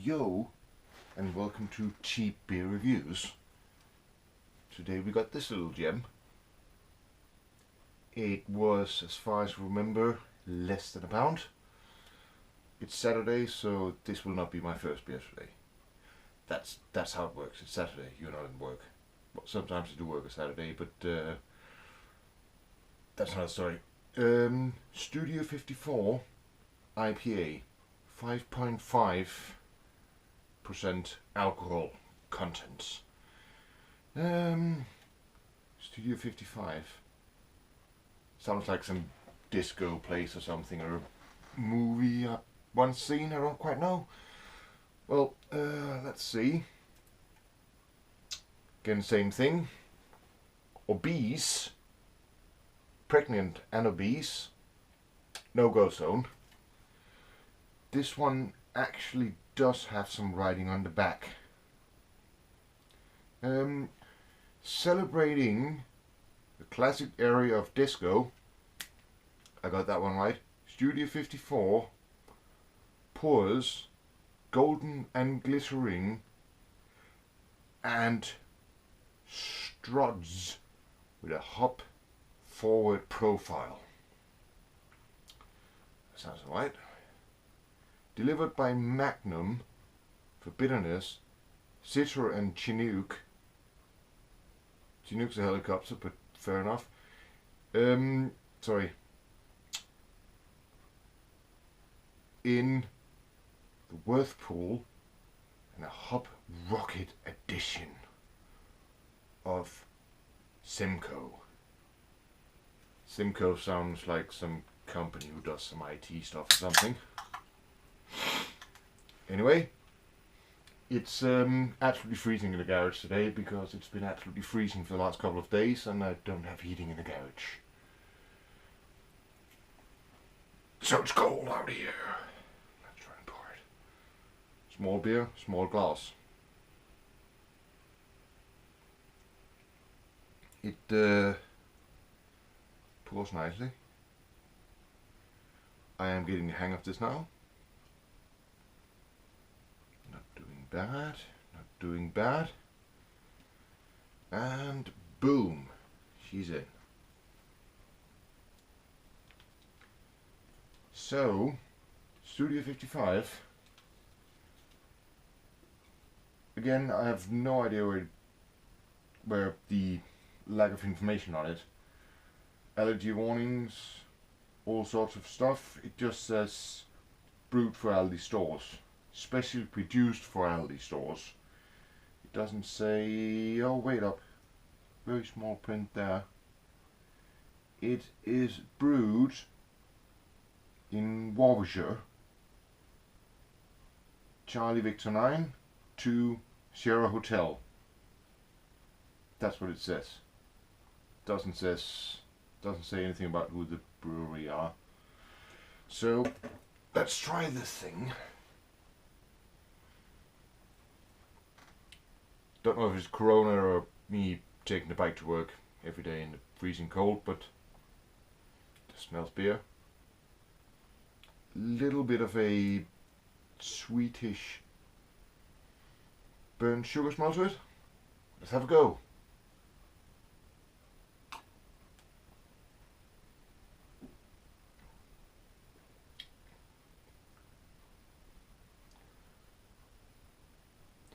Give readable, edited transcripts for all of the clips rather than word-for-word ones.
Yo, and welcome to Cheap Beer Reviews. Today we got this little gem. It was, as far as I remember, less than £1. It's Saturday, so this will not be my first beer today. That's how it works. It's Saturday, you're not in work. Well, sometimes I do work on Saturday, but that's another story. Studio 54 IPA, 5.5% alcohol content. Studio 55 sounds like some disco place or something, or a movie I've once seen. I don't quite know. Well, let's see. Again, same thing. Obese, pregnant and obese, no-go zone. This one actually does have some writing on the back. Celebrating the classic area of disco. I got that one right. Studio 54 pours golden and glittering and struts with a hop forward profile. That sounds right. Delivered by Magnum for bitterness, Citra and Chinook. Chinook's a helicopter, but fair enough. Sorry. In the Whirlpool and a hop rocket edition of Simcoe. Simcoe sounds like some company who does some IT stuff or something. Anyway, it's absolutely freezing in the garage today because it's been absolutely freezing for the last couple of days and I don't have heating in the garage. So it's cold out here. Let's try and pour it. Small beer, small glass. It pours nicely. I am getting the hang of this now. Not doing bad. And boom, she's in. So, Studio 55. Again, I have no idea where the lack of information on it. Allergy warnings, all sorts of stuff. It just says brewed for Aldi stores. Specially produced for Aldi stores. It doesn't say, oh wait up, very small print there. It is brewed in Warwickshire, Charlie Victor 9 to Sierra Hotel. That's what it says. Doesn't say anything about who the brewery are. So let's try this thing. Don't know if it's Corona or me taking the bike to work every day in the freezing cold, but it smells beer. Little bit of a sweetish burnt sugar smell to it. Let's have a go.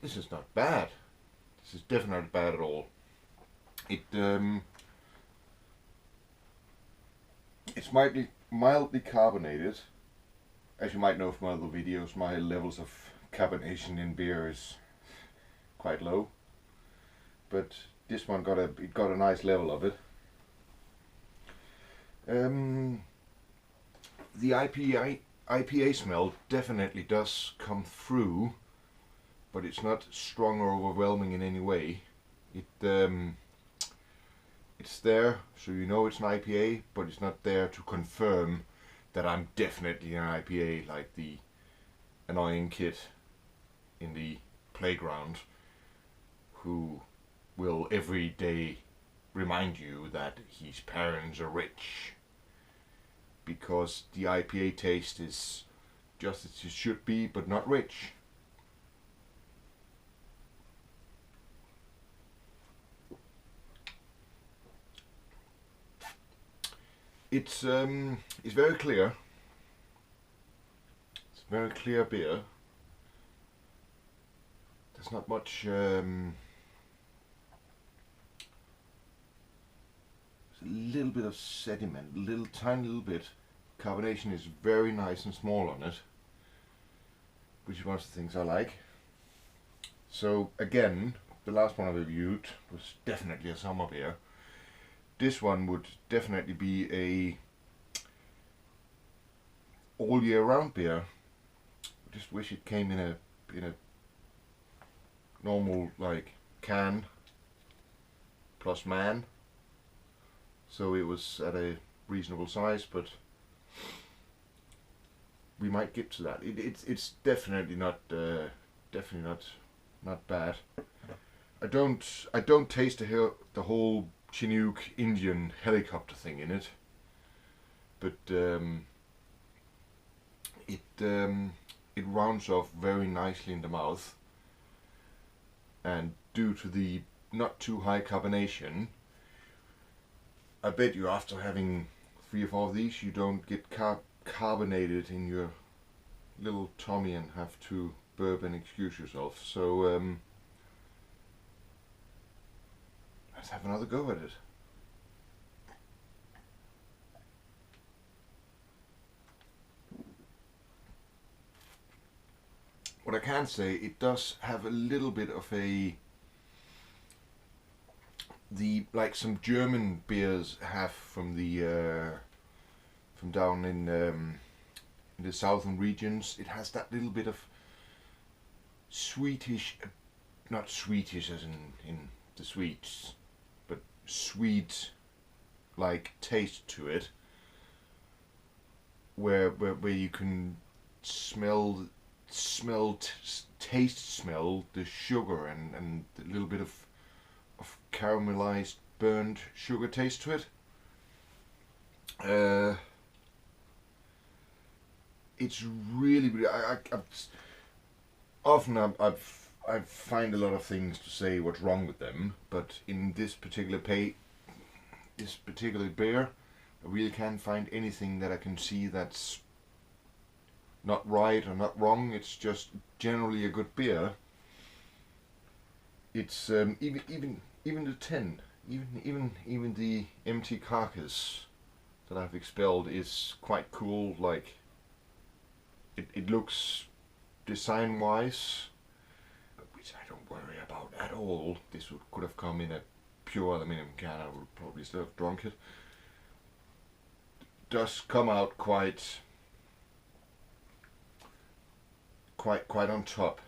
This is not bad. This is definitely not bad at all. It's mildly carbonated. As you might know from other videos, my levels of carbonation in beer is quite low. But this one got a nice level of it. The IPA smell definitely does come through, but it's not strong or overwhelming in any way. It's there, so you know it's an IPA, but it's not there to confirm that I'm definitely an IPA, like the annoying kid in the playground who will every day remind you that his parents are rich, because the IPA taste is just as it should be, but not rich. It's very clear. It's a very clear beer. There's not much. There's a little bit of sediment, tiny little bit. Carbonation is very nice and small on it, which is one of the things I like. So again, the last one I reviewed was definitely a summer beer. This one would definitely be a all year round beer. I just wish it came in a normal like can plus man, so it was at a reasonable size, but we might get to that. It's definitely not not bad. I don't taste the whole Chinook Indian helicopter thing in it, but it rounds off very nicely in the mouth, and due to the not too high carbonation, I bet you after having 3 or 4 of these you don't get carbonated in your little tummy and have to burp and excuse yourself. So let's have another go at it. What I can say, it does have a little bit of like some German beers have from from down in the southern regions. It has that little bit of sweetish, not sweetish as in the sweets, but sweet like taste to it, where you can taste smell the sugar and a little bit of caramelized burnt sugar taste to it. It's really often I find a lot of things to say what's wrong with them, but in this particular beer, I really can't find anything that I can see that's not right or not wrong. It's just generally a good beer. It's even the tin, even the empty carcass that I've expelled is quite cool. Like it looks design wise, which I don't worry about at all. This could have come in a pure aluminum can. I would probably still have drunk it. Does come out quite on top.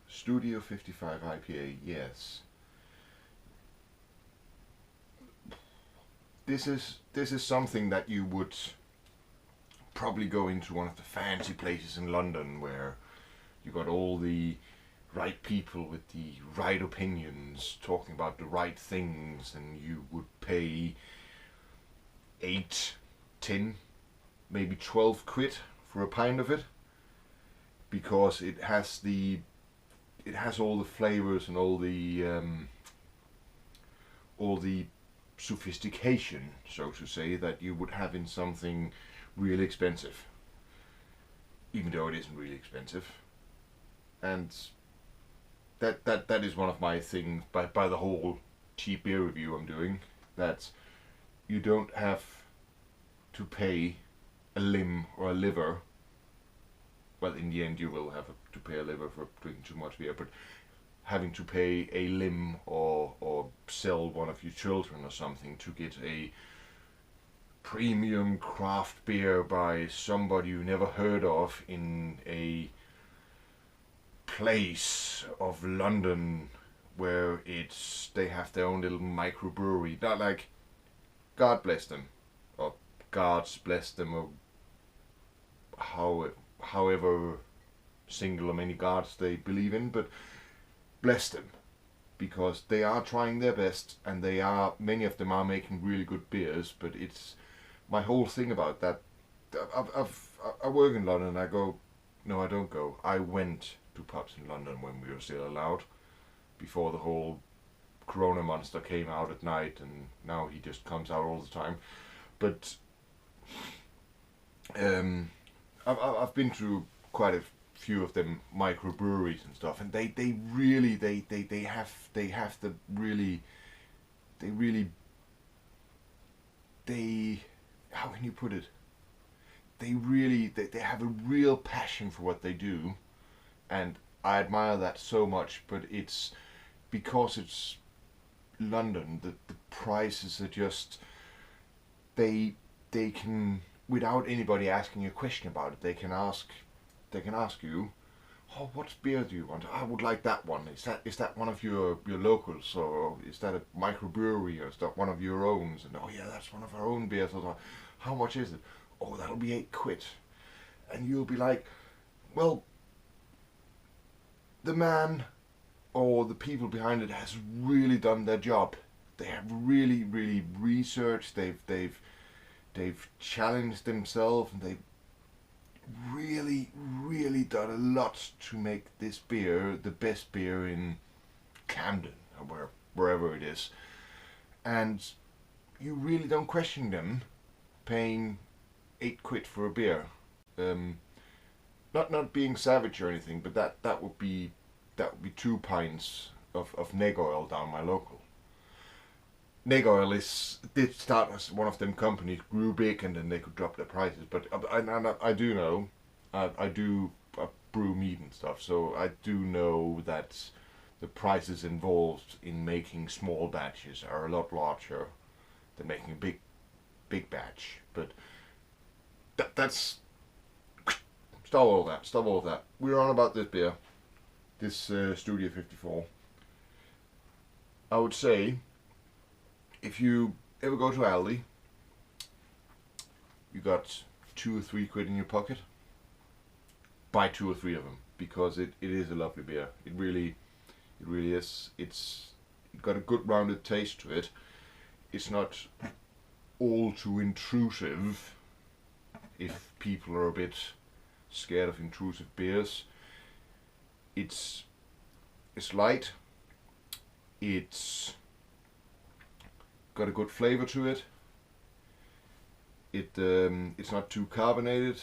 Studio 55 IPA, yes. This is something that you would probably go into one of the fancy places in London where you got all the right people with the right opinions talking about the right things, and you would pay 8, 10, maybe 12 quid for a pint of it, because it has all the flavors and all the sophistication, so to say, that you would have in something really expensive, even though it isn't really expensive. And that is one of my things by the whole cheap beer review I'm doing, that you don't have to pay a limb or a liver. Well, in the end you will have to pay a liver for drinking too much beer, but having to pay a limb or sell one of your children or something to get a premium craft beer by somebody you never heard of in a place of London where they have their own little microbrewery. Not like, God bless them, or God's bless them, or however single or many gods they believe in, but bless them, because they are trying their best, and many of them are making really good beers. But it's my whole thing about that. I work in London. No, I don't go. I went to pubs in London when we were still allowed, before the whole Corona Monster came out at night, and now he just comes out all the time. But I've been through quite a few of them microbreweries and stuff, and they really have the really how can you put it? They have a real passion for what they do, and I admire that so much. But it's because it's London, the prices are just, they can, without anybody asking a question about it, they can ask you, oh, what beer do you want? I would like that one. Is that one of your locals, or is that a microbrewery, or is that one of your owns? And oh yeah, that's one of our own beers. How much is it? Oh, that'll be £8. And you'll be like, well, the man or the people behind it has really done their job. They have really researched. They've challenged themselves, and they've really done a lot to make this beer the best beer in Camden, or wherever it is. And you really don't question them paying £8 for a beer. Not being savage or anything, but that would be 2 pints of neg oil down my local. Neg oil did start as one of them companies, grew big, and then they could drop their prices. But I do know, I do brew mead and stuff, so I do know that the prices involved in making small batches are a lot larger than making a big batch. But that's stop all that. We're on about this beer, this Studio 54. I would say, if you ever go to Aldi, you got £2 or £3 in your pocket, buy 2 or 3 of them, because it is a lovely beer. It really is. It's got a good rounded taste to it. It's not all too intrusive if people are a bit scared of intrusive beers. It's light. It's got a good flavor to it. It's not too carbonated,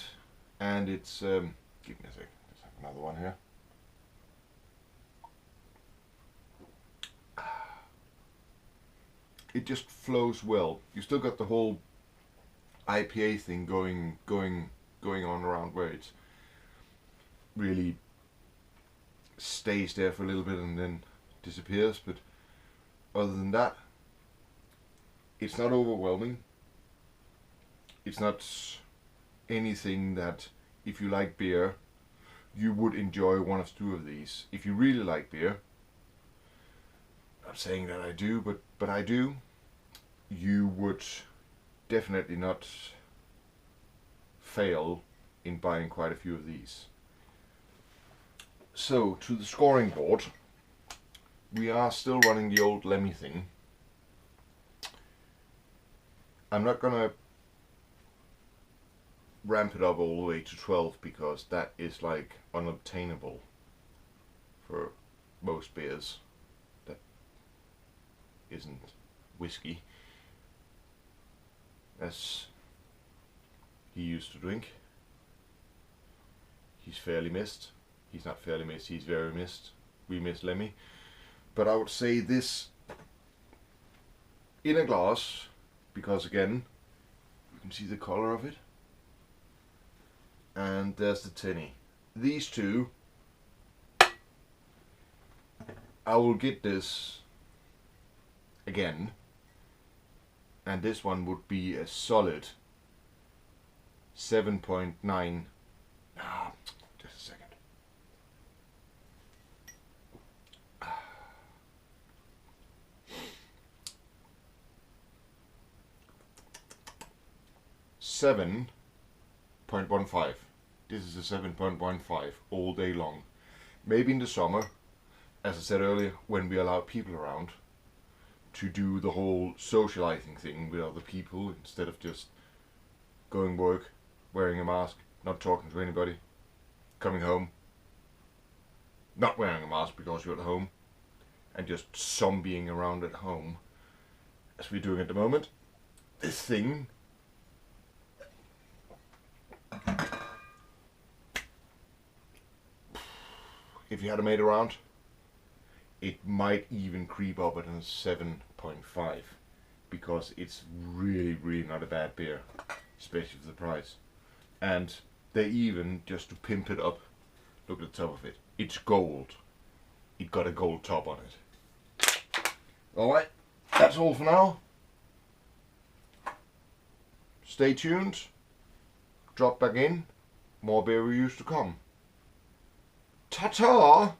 and it's give me a sec. Let's have another one here. It just flows well. You still got the whole IPA thing going on around, where it really stays there for a little bit and then disappears. But other than that, it's not overwhelming. It's not anything that, if you like beer, you would enjoy one of 2 of these. If you really like beer, not saying that I do, but I do, you would definitely not fail in buying quite a few of these. So, to the scoring board, we are still running the old Lemmy thing. I'm not gonna ramp it up all the way to 12, because that is like unobtainable for most beers that isn't whiskey, as he used to drink. He's fairly missed. He's not fairly missed, he's very missed. We miss Lemmy. But I would say this in a glass, because again, you can see the colour of it. And there's the tinny. These two, I will get this again, and this one would be a solid 7.9. Just a second. Seven 7.15. This is a 7.15 all day long. Maybe in the summer, as I said earlier, when we allow people around to do the whole socializing thing with other people, instead of just going work, wearing a mask, not talking to anybody, coming home, not wearing a mask because you're at home, and just zombieing around at home, as we're doing at the moment, this thing if you had a made around, it might even creep up at a 7.5 because it's really not a bad beer, especially for the price. And they even, just to pimp it up, look at the top of it. It's gold. It got a gold top on it. Alright, that's all for now. Stay tuned. Drop back in. More beer reviews to come. Ta-ta!